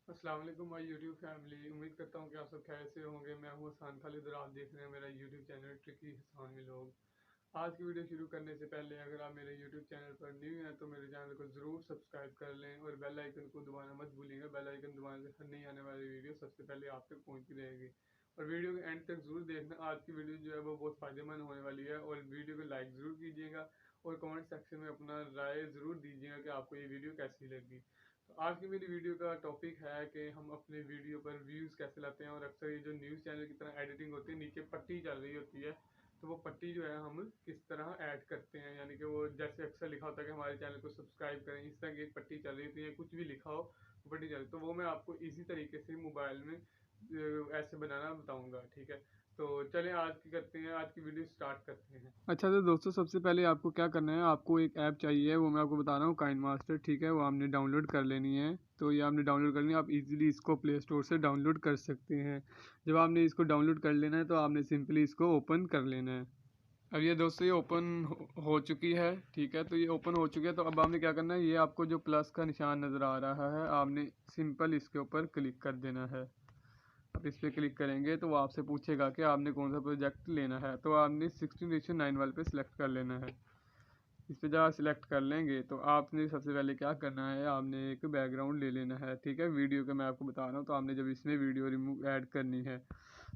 अस्सलाम वालेकुम my YouTube family. उम्मीद करता हूँ कि आप सब खैर से होंगे। मैं हूँ हसान खालिद और आप देख रहे हैं मेरा YouTube channel tricky Hasan vlog. आज की वीडियो शुरू करने से पहले अगर आप मेरे यूट्यूब चैनल पर न्यू हैं तो मेरे चैनल को ज़रूर सब्सक्राइब कर लें और बेल आइकन को दबाना मत भूलिएगा। बेल आइकन दबाने से हर नई आने वाली वीडियो सबसे पहले आप तक पहुँचती रहेगी। और वीडियो के एंड तक ज़रूर देखना। आज की वीडियो जो है वो बहुत फ़ायदेमंद होने वाली है और वीडियो को लाइक ज़रूर कीजिएगा और कमेंट सेक्शन में अपना राय ज़रूर दीजिएगा कि आपको ये वीडियो कैसी लगी। तो आज की मेरी वीडियो का टॉपिक है कि हम अपने वीडियो पर व्यूज़ कैसे लाते हैं। और अक्सर ये जो न्यूज़ चैनल की तरह एडिटिंग होती है, नीचे पट्टी चल रही होती है, तो वो पट्टी जो है हम किस तरह ऐड करते हैं। यानी कि वो जैसे अक्सर लिखा होता है कि हमारे चैनल को सब्सक्राइब करें, इस तरह की एक पट्टी चल रही होती है, कुछ भी लिखा हो तो पट्टी चल रही, तो वो मैं आपको इसी तरीके से मोबाइल में ऐसे बनाना बताऊँगा। ठीक है, तो चलें आज की करते हैं, आज की वीडियो स्टार्ट करते हैं। अच्छा तो दोस्तों, सबसे पहले आपको क्या करना है, आपको एक ऐप चाहिए, वो मैं आपको बता रहा हूँ, काइनमास्टर। ठीक है, वो आपने डाउनलोड कर लेनी है। तो ये आपने डाउनलोड करनी है, आप इजीली इसको प्ले स्टोर से डाउनलोड कर सकते हैं। जब आपने इसको डाउनलोड कर लेना है तो आपने सिंपली इसको ओपन कर लेना है। अब ये दोस्तों ये ओपन हो चुकी है। ठीक है, तो ये ओपन हो चुकी है। तो अब आपने क्या करना है, ये आपको जो प्लस का निशान नज़र आ रहा है, आपने सिंपल इसके ऊपर क्लिक कर देना है। आप इस पर क्लिक करेंगे तो वो आपसे पूछेगा कि आपने कौन सा प्रोजेक्ट लेना है। तो आपने 16:9 वाले पे सिलेक्ट कर लेना है। इस पर जब आप सिलेक्ट कर लेंगे तो आपने सबसे पहले क्या करना है, आपने एक बैकग्राउंड ले लेना है। ठीक है, वीडियो का मैं आपको बता रहा हूँ। तो आपने जब इसमें वीडियो रिमूव ऐड करनी है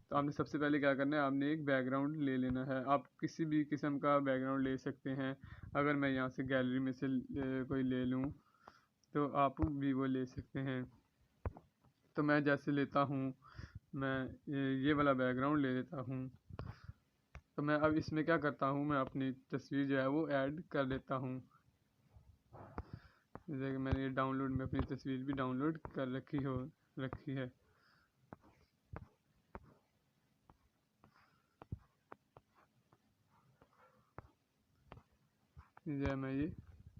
तो आपने सबसे पहले क्या करना है, आपने एक बैकग्राउंड ले लेना है। आप किसी भी किस्म का बैकग्राउंड ले सकते हैं। अगर मैं यहाँ से गैलरी में से कोई ले लूँ तो आप भी वो ले सकते हैं। तो मैं जैसे लेता हूँ, मैं ये वाला बैकग्राउंड ले लेता हूँ। तो मैं अब इसमें क्या करता हूँ, मैं अपनी तस्वीर जो है वो ऐड कर लेता हूँ। जैसे कि मैंने ये डाउनलोड में अपनी तस्वीर भी डाउनलोड कर रखी है। जो है मैं ये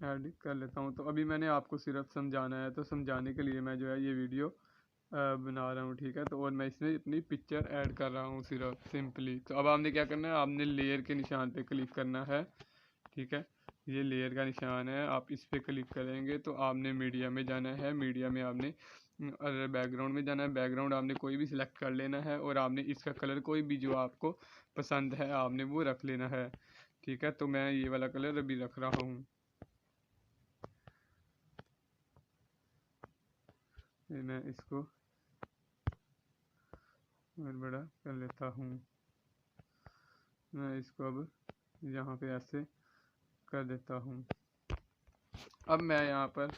ऐड कर लेता हूँ। तो अभी मैंने आपको सिर्फ समझाना है, तो समझाने के लिए मैं जो है ये वीडियो बना रहा हूँ। ठीक है, तो और मैं इसमें अपनी पिक्चर ऐड कर रहा हूँ सिर्फ सिंपली। तो अब आपने क्या करना है, आपने लेयर के निशान पे क्लिक करना है। ठीक है, ये लेयर का निशान है, आप इस पर क्लिक करेंगे तो आपने मीडिया में जाना है। मीडिया में आपने बैकग्राउंड में जाना है। बैकग्राउंड आपने कोई भी सिलेक्ट कर लेना है और आपने इसका कलर कोई भी जो आपको पसंद है आपने वो रख लेना है। ठीक है, तो मैं ये वाला कलर अभी रख रहा हूँ। मैं इसको और बड़ा कर लेता हूँ। मैं इसको अब यहाँ पे ऐसे कर देता हूँ। अब मैं यहाँ पर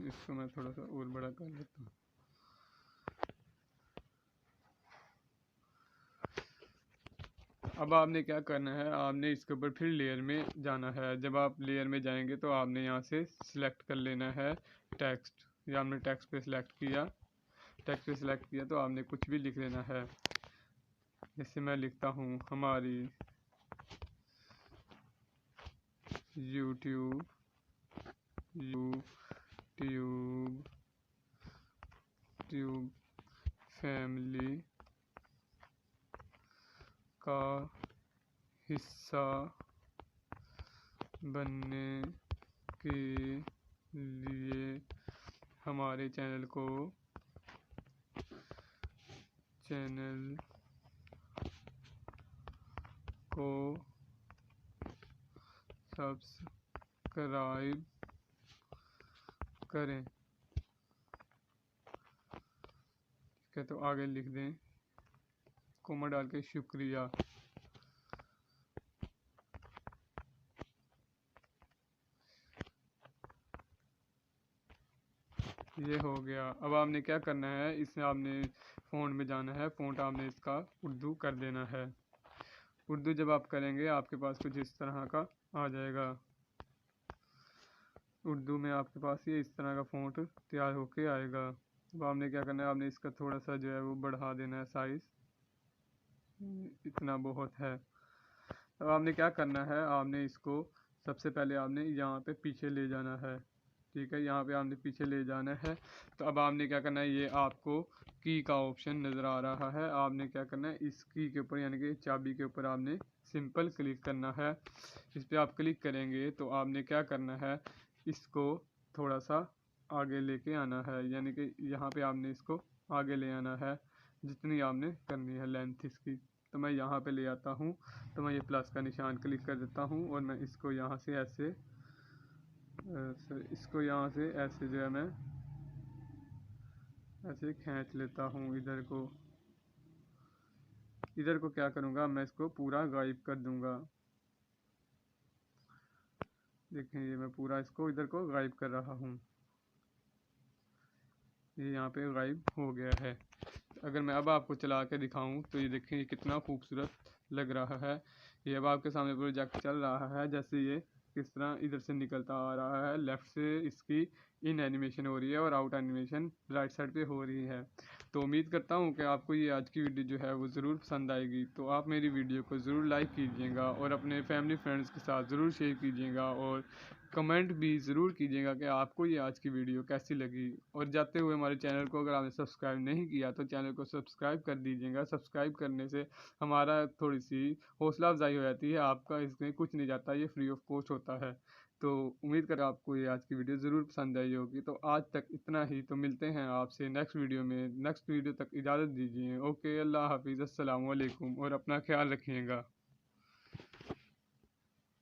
इसको मैं थोड़ा सा और बड़ा कर लेता हूँ। अब आपने क्या करना है, आपने इसके ऊपर फिर लेयर में जाना है। जब आप लेयर में जाएंगे तो आपने यहाँ से सिलेक्ट कर लेना है टेक्स्ट। या आपने टेक्स्ट पे सिलेक्ट किया, टेक्स्ट पे सिलेक्ट किया तो आपने कुछ भी लिख लेना है। जैसे मैं लिखता हूँ, हमारी यूट्यूब ट्यूब फैमिली का हिस्सा बनने के लिए हमारे चैनल को सब्सक्राइब करें। ठीक है, तो आगे लिख दें कोमा डाल के शुक्रिया। ये हो गया। अब आपने क्या करना है, इसमें आपने फ़ॉन्ट में जाना है। फ़ॉन्ट आपने इसका उर्दू कर देना है। उर्दू जब आप करेंगे आपके पास कुछ इस तरह का आ जाएगा। उर्दू में आपके पास ये इस तरह का फ़ॉन्ट तैयार होके आएगा। अब आपने क्या करना है, आपने इसका थोड़ा सा जो है वो बढ़ा देना है साइज़, इतना बहुत है। अब आपने क्या करना है, आपने इसको सबसे पहले आपने यहाँ पे पीछे ले जाना है। ठीक है, यहाँ पे आपने पीछे ले जाना है। तो अब आपने क्या करना है, ये आपको की का ऑप्शन नज़र आ रहा है। आपने क्या करना है, इस की के ऊपर यानी कि चाबी के ऊपर आपने सिंपल क्लिक करना है। इस पर आप क्लिक करेंगे तो आपने क्या करना है, इसको थोड़ा सा आगे लेके आना है, यानी कि यहाँ पे आपने इसको आगे ले आना है जितनी आपने करनी है लेंथ इसकी। तो मैं यहाँ पे ले आता हूँ, तो मैं ये प्लस का निशान क्लिक कर देता हूँ और मैं इसको यहाँ से ऐसे इसको यहाँ से ऐसे जो है मैं ऐसे खींच लेता हूँ। इधर को क्या करूँगा, मैं इसको पूरा गायब कर दूँगा। देखें ये मैं पूरा इसको इधर को गायब कर रहा हूँ, ये यहाँ पे गायब हो गया है। अगर मैं अब आपको चला के दिखाऊं तो ये देखें ये कितना खूबसूरत लग रहा है। ये अब आपके सामने प्रोजेक्ट चल रहा है, जैसे ये किस तरह इधर से निकलता आ रहा है। लेफ़्ट से इसकी इन एनिमेशन हो रही है और आउट एनिमेशन राइट साइड पे हो रही है। तो उम्मीद करता हूँ कि आपको ये आज की वीडियो जो है वो ज़रूर पसंद आएगी। तो आप मेरी वीडियो को ज़रूर लाइक कीजिएगा और अपने फैमिली फ्रेंड्स के साथ ज़रूर शेयर कीजिएगा और कमेंट भी ज़रूर कीजिएगा कि आपको ये आज की वीडियो कैसी लगी। और जाते हुए हमारे चैनल को अगर आपने सब्सक्राइब नहीं किया तो चैनल को सब्सक्राइब कर दीजिएगा। सब्सक्राइब करने से हमारा थोड़ी सी हौसला अफजाई हो जाती है, आपका इसमें कुछ नहीं जाता, ये फ्री ऑफ कॉस्ट होता है। तो उम्मीद कर आपको ये आज की वीडियो ज़रूर पसंद आई होगी। तो आज तक इतना ही, तो मिलते हैं आपसे नेक्स्ट वीडियो में। नेक्स्ट वीडियो तक इजाज़त दीजिए। ओके, अल्लाह हाफिज़, अस्सलाम वालेकुम और अपना ख्याल रखिएगा।